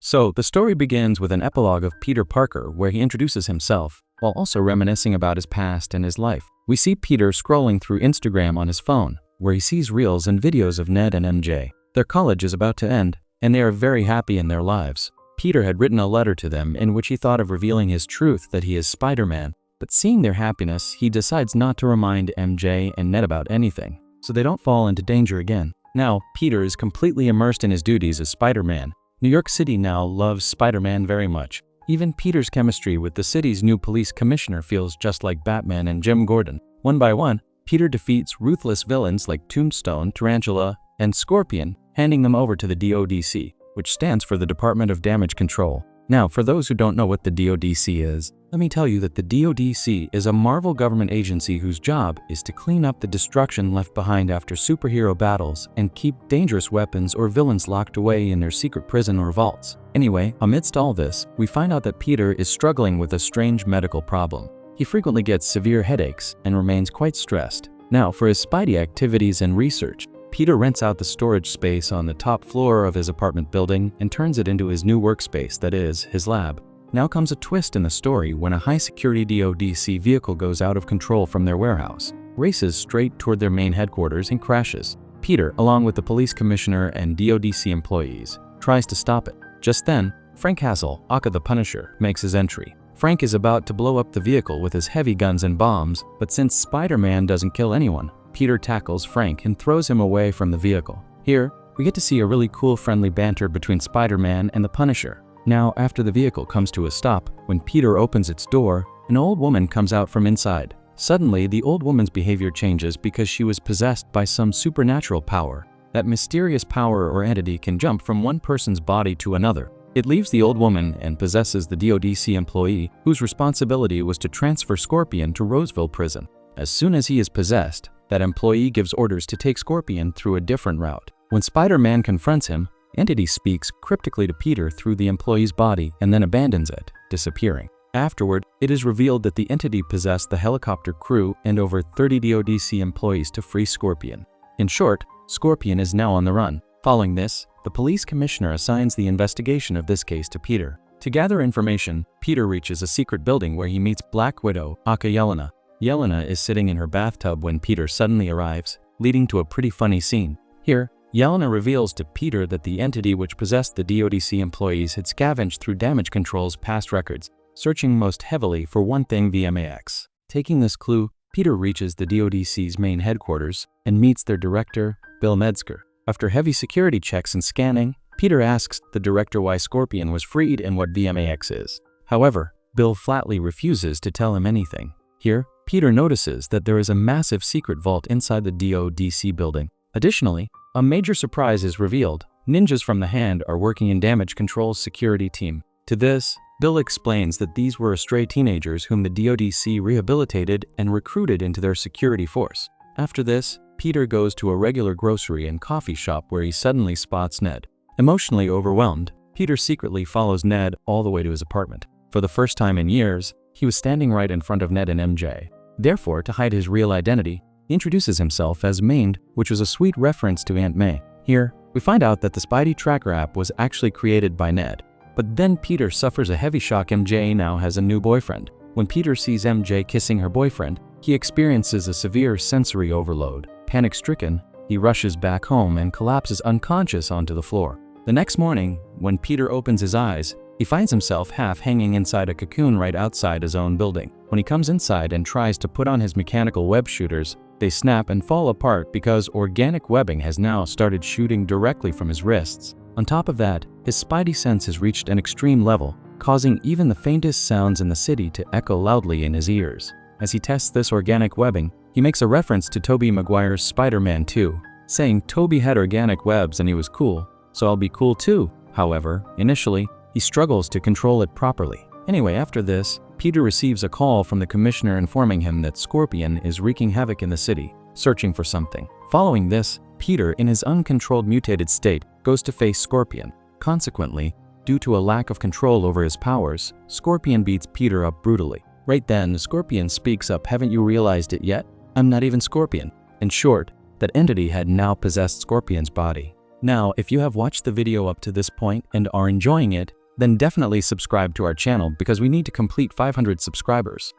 So, the story begins with an epilogue of Peter Parker where he introduces himself, while also reminiscing about his past and his life. We see Peter scrolling through Instagram on his phone, where he sees reels and videos of Ned and MJ. Their college is about to end, and they are very happy in their lives. Peter had written a letter to them in which he thought of revealing his truth that he is Spider-Man, but seeing their happiness, he decides not to remind MJ and Ned about anything, so they don't fall into danger again. Now, Peter is completely immersed in his duties as Spider-Man. New York City now loves Spider-Man very much. Even Peter's chemistry with the city's new police commissioner feels just like Batman and Jim Gordon. One by one, Peter defeats ruthless villains like Tombstone, Tarantula, and Scorpion, handing them over to the DODC, which stands for the Department of Damage Control. Now, for those who don't know what the DODC is, let me tell you that the DODC is a Marvel government agency whose job is to clean up the destruction left behind after superhero battles and keep dangerous weapons or villains locked away in their secret prison or vaults. Anyway, amidst all this, we find out that Peter is struggling with a strange medical problem. He frequently gets severe headaches and remains quite stressed. Now, for his Spidey activities and research, Peter rents out the storage space on the top floor of his apartment building and turns it into his new workspace, that is, his lab. Now comes a twist in the story when a high-security DODC vehicle goes out of control from their warehouse, races straight toward their main headquarters and crashes. Peter, along with the police commissioner and DODC employees, tries to stop it. Just then, Frank Castle, aka the Punisher, makes his entry. Frank is about to blow up the vehicle with his heavy guns and bombs, but since Spider-Man doesn't kill anyone, Peter tackles Frank and throws him away from the vehicle. Here, we get to see a really cool friendly banter between Spider-Man and the Punisher. Now, after the vehicle comes to a stop, when Peter opens its door, an old woman comes out from inside. Suddenly, the old woman's behavior changes because she was possessed by some supernatural power. That mysterious power or entity can jump from one person's body to another. It leaves the old woman and possesses the DODC employee, whose responsibility was to transfer Scorpion to Roseville Prison. As soon as he is possessed, that employee gives orders to take Scorpion through a different route. When Spider-Man confronts him, Entity speaks cryptically to Peter through the employee's body and then abandons it, disappearing. Afterward, it is revealed that the entity possessed the helicopter crew and over 30 DODC employees to free Scorpion. In short, Scorpion is now on the run. Following this, the police commissioner assigns the investigation of this case to Peter. To gather information, Peter reaches a secret building where he meets Black Widow, aka Yelena. Yelena is sitting in her bathtub when Peter suddenly arrives, leading to a pretty funny scene. Here, Yelena reveals to Peter that the entity which possessed the DODC employees had scavenged through Damage Control's past records, searching most heavily for one thing: VMAX. Taking this clue, Peter reaches the DODC's main headquarters and meets their director, Bill Metzger. After heavy security checks and scanning, Peter asks the director why Scorpion was freed and what VMAX is. However, Bill flatly refuses to tell him anything. Here, Peter notices that there is a massive secret vault inside the DODC building. Additionally, a major surprise is revealed. Ninjas from the Hand are working in Damage Control's security team. To this, Bill explains that these were stray teenagers whom the DODC rehabilitated and recruited into their security force. After this, Peter goes to a regular grocery and coffee shop where he suddenly spots Ned. Emotionally overwhelmed, Peter secretly follows Ned all the way to his apartment. For the first time in years, he was standing right in front of Ned and MJ. Therefore, to hide his real identity, he introduces himself as Maimed, which was a sweet reference to Aunt May. Here, we find out that the Spidey Tracker app was actually created by Ned. But then Peter suffers a heavy shock. MJ now has a new boyfriend. When Peter sees MJ kissing her boyfriend, he experiences a severe sensory overload. Panic-stricken, he rushes back home and collapses unconscious onto the floor. The next morning, when Peter opens his eyes, he finds himself half hanging inside a cocoon right outside his own building. When he comes inside and tries to put on his mechanical web shooters, they snap and fall apart because organic webbing has now started shooting directly from his wrists. On top of that, his Spidey sense has reached an extreme level, causing even the faintest sounds in the city to echo loudly in his ears. As he tests this organic webbing, he makes a reference to Tobey Maguire's Spider-Man 2, saying Tobey had organic webs and he was cool, so I'll be cool too. However, initially, he struggles to control it properly. Anyway, after this, Peter receives a call from the commissioner informing him that Scorpion is wreaking havoc in the city, searching for something. Following this, Peter, in his uncontrolled mutated state, goes to face Scorpion. Consequently, due to a lack of control over his powers, Scorpion beats Peter up brutally. Right then, Scorpion speaks up, "Haven't you realized it yet? I'm not even Scorpion." In short, that entity had now possessed Scorpion's body. Now, if you have watched the video up to this point and are enjoying it, then definitely subscribe to our channel because we need to complete 500 subscribers.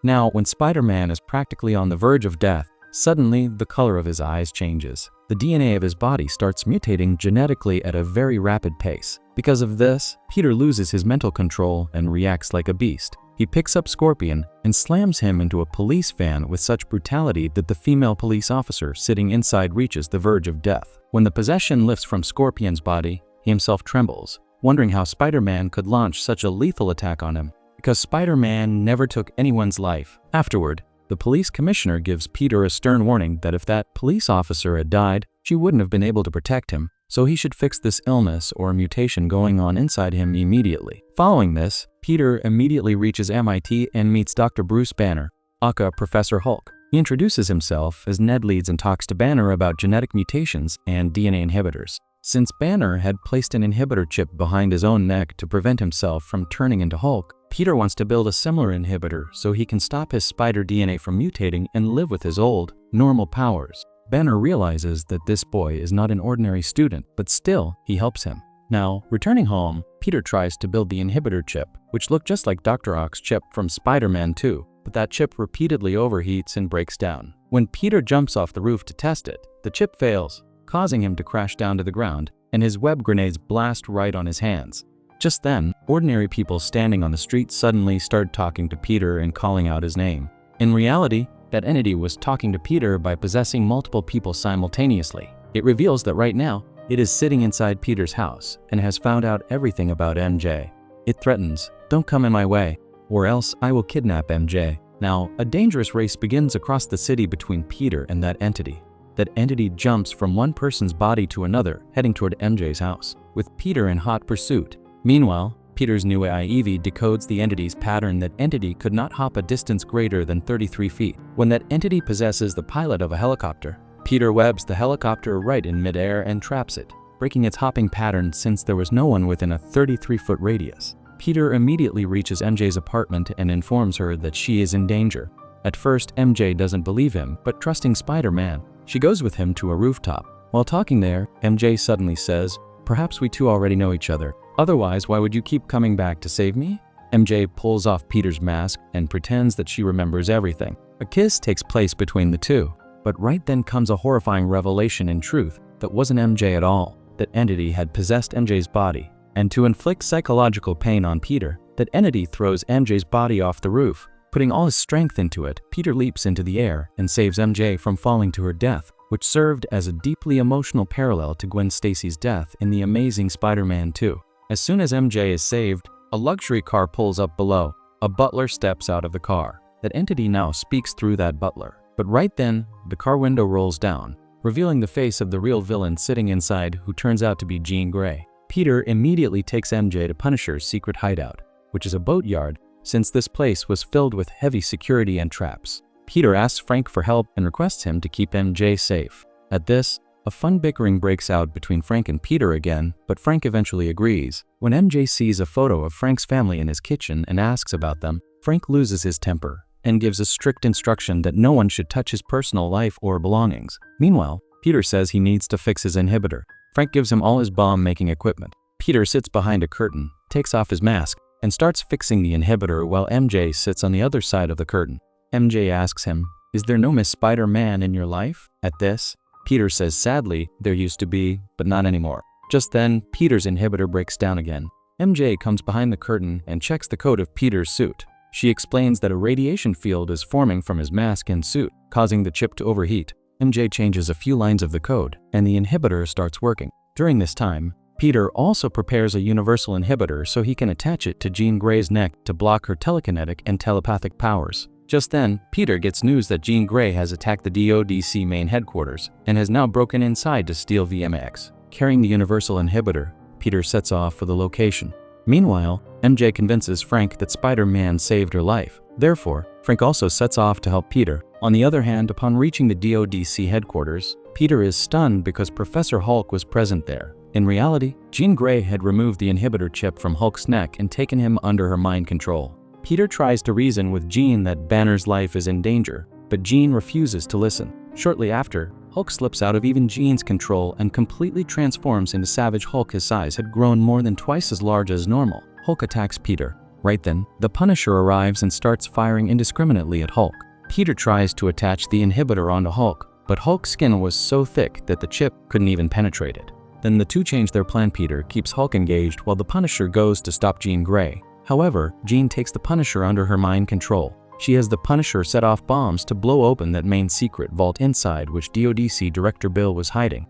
Now, when Spider-Man is practically on the verge of death, suddenly the color of his eyes changes. The DNA of his body starts mutating genetically at a very rapid pace. Because of this, Peter loses his mental control and reacts like a beast. He picks up Scorpion and slams him into a police van with such brutality that the female police officer sitting inside reaches the verge of death. When the possession lifts from Scorpion's body, he himself trembles, wondering how Spider-Man could launch such a lethal attack on him, because Spider-Man never took anyone's life. Afterward, the police commissioner gives Peter a stern warning that if that police officer had died, she wouldn't have been able to protect him, so he should fix this illness or mutation going on inside him immediately. Following this, Peter immediately reaches MIT and meets Dr. Bruce Banner, aka Professor Hulk. He introduces himself as Ned leads and talks to Banner about genetic mutations and DNA inhibitors. Since Banner had placed an inhibitor chip behind his own neck to prevent himself from turning into Hulk, Peter wants to build a similar inhibitor so he can stop his spider DNA from mutating and live with his old, normal powers. Banner realizes that this boy is not an ordinary student, but still, he helps him. Now, returning home, Peter tries to build the inhibitor chip, which looked just like Dr. Ock's chip from Spider-Man 2, but that chip repeatedly overheats and breaks down. When Peter jumps off the roof to test it, the chip fails, causing him to crash down to the ground, and his web grenades blast right on his hands. Just then, ordinary people standing on the street suddenly start talking to Peter and calling out his name. In reality, that entity was talking to Peter by possessing multiple people simultaneously. It reveals that right now, it is sitting inside Peter's house and has found out everything about MJ. It threatens, "Don't come in my way, or else I will kidnap MJ." Now, a dangerous race begins across the city between Peter and that entity. That entity jumps from one person's body to another, heading toward MJ's house, with Peter in hot pursuit. Meanwhile, Peter's new AI Evie decodes the entity's pattern. That entity could not hop a distance greater than 33 feet. When that entity possesses the pilot of a helicopter, Peter webs the helicopter right in midair and traps it, breaking its hopping pattern since there was no one within a 33-foot radius. Peter immediately reaches MJ's apartment and informs her that she is in danger. At first, MJ doesn't believe him, but trusting Spider-Man, she goes with him to a rooftop. While talking there, MJ suddenly says, "Perhaps we two already know each other. Otherwise, why would you keep coming back to save me?" MJ pulls off Peter's mask and pretends that she remembers everything. A kiss takes place between the two, but right then comes a horrifying revelation in truth that wasn't MJ at all. That entity had possessed MJ's body, and to inflict psychological pain on Peter, that entity throws MJ's body off the roof. Putting all his strength into it, Peter leaps into the air and saves MJ from falling to her death, which served as a deeply emotional parallel to Gwen Stacy's death in The Amazing Spider-Man 2. As soon as MJ is saved, a luxury car pulls up below. A butler steps out of the car. That entity now speaks through that butler. But right then, the car window rolls down, revealing the face of the real villain sitting inside, who turns out to be Jean Grey. Peter immediately takes MJ to Punisher's secret hideout, which is a boatyard, since this place was filled with heavy security and traps. Peter asks Frank for help and requests him to keep MJ safe. At this, a fun bickering breaks out between Frank and Peter again, but Frank eventually agrees. When MJ sees a photo of Frank's family in his kitchen and asks about them, Frank loses his temper and gives a strict instruction that no one should touch his personal life or belongings. Meanwhile, Peter says he needs to fix his inhibitor. Frank gives him all his bomb-making equipment. Peter sits behind a curtain, takes off his mask, and starts fixing the inhibitor while MJ sits on the other side of the curtain. MJ asks him, "Is there no Miss Spider-Man in your life?" At this, Peter says sadly, "There used to be, but not anymore." Just then, Peter's inhibitor breaks down again. MJ comes behind the curtain and checks the code of Peter's suit. She explains that a radiation field is forming from his mask and suit, causing the chip to overheat. MJ changes a few lines of the code, and the inhibitor starts working. During this time, Peter also prepares a universal inhibitor so he can attach it to Jean Grey's neck to block her telekinetic and telepathic powers. Just then, Peter gets news that Jean Grey has attacked the DODC main headquarters and has now broken inside to steal VMX. Carrying the universal inhibitor, Peter sets off for the location. Meanwhile, MJ convinces Frank that Spider-Man saved her life. Therefore, Frank also sets off to help Peter. On the other hand, upon reaching the DODC headquarters, Peter is stunned because Professor Hulk was present there. In reality, Jean Grey had removed the inhibitor chip from Hulk's neck and taken him under her mind control. Peter tries to reason with Jean that Banner's life is in danger, but Jean refuses to listen. Shortly after, Hulk slips out of even Jean's control and completely transforms into Savage Hulk. His size had grown more than twice as large as normal. Hulk attacks Peter. Right then, the Punisher arrives and starts firing indiscriminately at Hulk. Peter tries to attach the inhibitor onto Hulk, but Hulk's skin was so thick that the chip couldn't even penetrate it. Then the two change their plan. Peter keeps Hulk engaged while the Punisher goes to stop Jean Grey. However, Jean takes the Punisher under her mind control. She has the Punisher set off bombs to blow open that main secret vault inside which DODC Director Bill was hiding.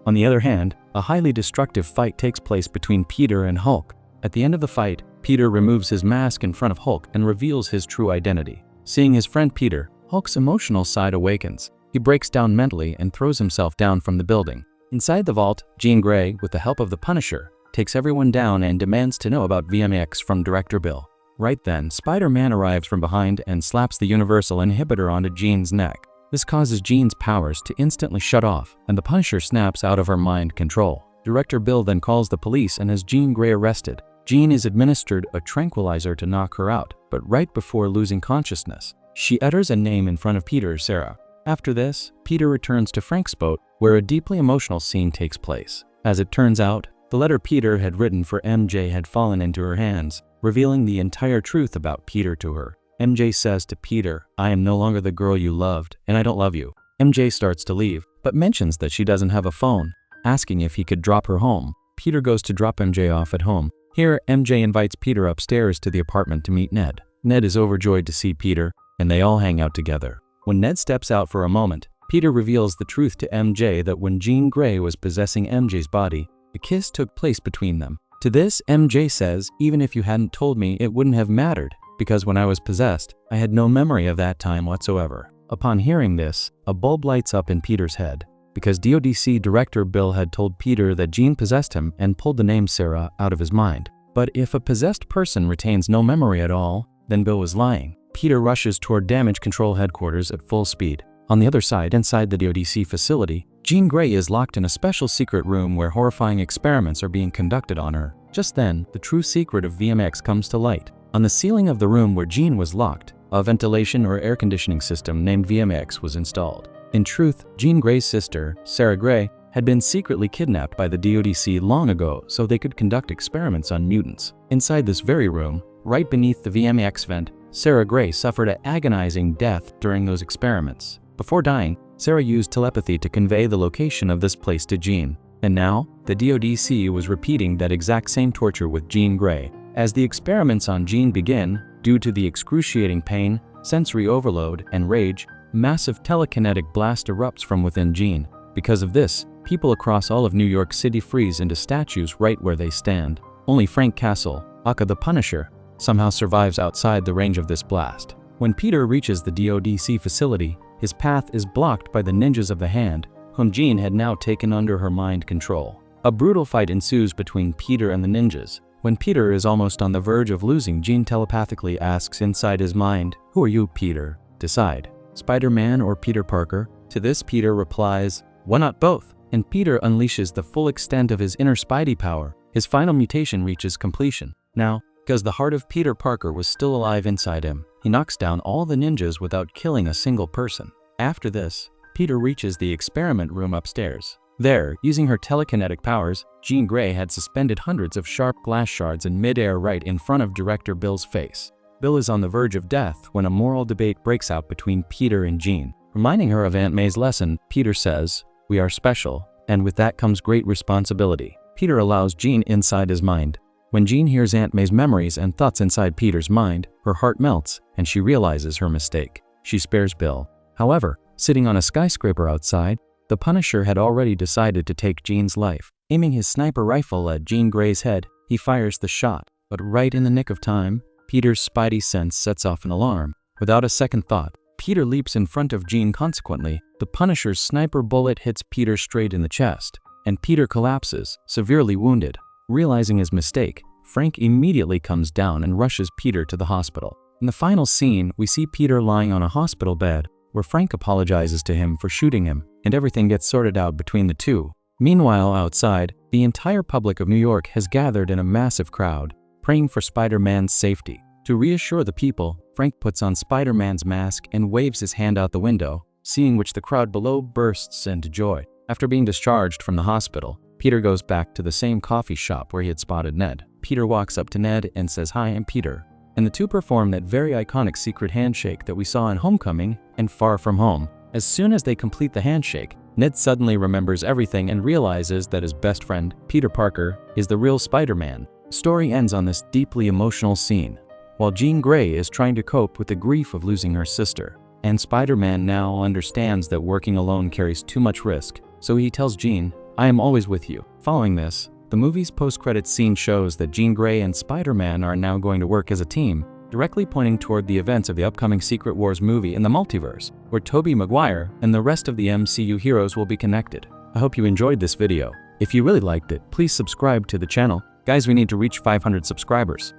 On the other hand, a highly destructive fight takes place between Peter and Hulk. At the end of the fight, Peter removes his mask in front of Hulk and reveals his true identity. Seeing his friend Peter, Hulk's emotional side awakens. He breaks down mentally and throws himself down from the building. Inside the vault, Jean Grey, with the help of the Punisher, takes everyone down and demands to know about VMAX from Director Bill. Right then, Spider-Man arrives from behind and slaps the universal inhibitor onto Jean's neck. This causes Jean's powers to instantly shut off, and the Punisher snaps out of her mind control. Director Bill then calls the police and has Jean Grey arrested. Jean is administered a tranquilizer to knock her out, but right before losing consciousness, she utters a name in front of Peter, Sarah. After this, Peter returns to Frank's boat, where a deeply emotional scene takes place. As it turns out, the letter Peter had written for MJ had fallen into her hands, revealing the entire truth about Peter to her. MJ says to Peter, "I am no longer the girl you loved, and I don't love you." MJ starts to leave, but mentions that she doesn't have a phone, asking if he could drop her home. Peter goes to drop MJ off at home. Here, MJ invites Peter upstairs to the apartment to meet Ned. Ned is overjoyed to see Peter, and they all hang out together. When Ned steps out for a moment, Peter reveals the truth to MJ that when Jean Grey was possessing MJ's body, a kiss took place between them. To this, MJ says, "Even if you hadn't told me, it wouldn't have mattered, because when I was possessed, I had no memory of that time whatsoever." Upon hearing this, a bulb lights up in Peter's head, because DODC Director Bill had told Peter that Jean possessed him and pulled the name Sarah out of his mind. But if a possessed person retains no memory at all, then Bill was lying. Peter rushes toward Damage Control headquarters at full speed. On the other side, inside the DODC facility, Jean Grey is locked in a special secret room where horrifying experiments are being conducted on her. Just then, the true secret of VMX comes to light. On the ceiling of the room where Jean was locked, a ventilation or air conditioning system named VMX was installed. In truth, Jean Grey's sister, Sarah Grey, had been secretly kidnapped by the DODC long ago so they could conduct experiments on mutants. Inside this very room, right beneath the VMX vent, Sarah Grey suffered an agonizing death during those experiments. Before dying, Sarah used telepathy to convey the location of this place to Jean. And now, the DODC was repeating that exact same torture with Jean Grey. As the experiments on Jean begin, due to the excruciating pain, sensory overload, and rage, massive telekinetic blast erupts from within Jean. Because of this, people across all of New York City freeze into statues right where they stand. Only Frank Castle, aka the Punisher, somehow survives outside the range of this blast. When Peter reaches the DODC facility, his path is blocked by the Ninjas of the Hand, whom Jean had now taken under her mind control. A brutal fight ensues between Peter and the ninjas. When Peter is almost on the verge of losing, Jean telepathically asks inside his mind, "Who are you, Peter? Decide. Spider-Man or Peter Parker?" To this, Peter replies, "Why not both?" And Peter unleashes the full extent of his inner Spidey power. His final mutation reaches completion. Now, because the heart of Peter Parker was still alive inside him, he knocks down all the ninjas without killing a single person. After this, Peter reaches the experiment room upstairs. There, using her telekinetic powers, Jean Grey had suspended hundreds of sharp glass shards in midair right in front of Director Bill's face. Bill is on the verge of death when a moral debate breaks out between Peter and Jean. Reminding her of Aunt May's lesson, Peter says, "We are special, and with that comes great responsibility." Peter allows Jean inside his mind. When Jean hears Aunt May's memories and thoughts inside Peter's mind, her heart melts and she realizes her mistake. She spares Bill. However, sitting on a skyscraper outside, the Punisher had already decided to take Jean's life. Aiming his sniper rifle at Jean Grey's head, he fires the shot. But right in the nick of time, Peter's Spidey sense sets off an alarm. Without a second thought, Peter leaps in front of Jean. Consequently, the Punisher's sniper bullet hits Peter straight in the chest, and Peter collapses, severely wounded. Realizing his mistake, Frank immediately comes down and rushes Peter to the hospital. In the final scene, we see Peter lying on a hospital bed, where Frank apologizes to him for shooting him, and everything gets sorted out between the two. Meanwhile, outside, the entire public of New York has gathered in a massive crowd, praying for Spider-Man's safety. To reassure the people, Frank puts on Spider-Man's mask and waves his hand out the window, seeing which the crowd below bursts into joy. After being discharged from the hospital, Peter goes back to the same coffee shop where he had spotted Ned. Peter walks up to Ned and says, "Hi, I'm Peter." And the two perform that very iconic secret handshake that we saw in Homecoming and Far From Home. As soon as they complete the handshake, Ned suddenly remembers everything and realizes that his best friend, Peter Parker, is the real Spider-Man. The story ends on this deeply emotional scene, while Jean Grey is trying to cope with the grief of losing her sister. And Spider-Man now understands that working alone carries too much risk, so he tells Jean, "I am always with you." Following this, the movie's post-credits scene shows that Jean Grey and Spider-Man are now going to work as a team, directly pointing toward the events of the upcoming Secret Wars movie in the multiverse, where Tobey Maguire and the rest of the MCU heroes will be connected. I hope you enjoyed this video. If you really liked it, please subscribe to the channel. Guys, we need to reach 500 subscribers.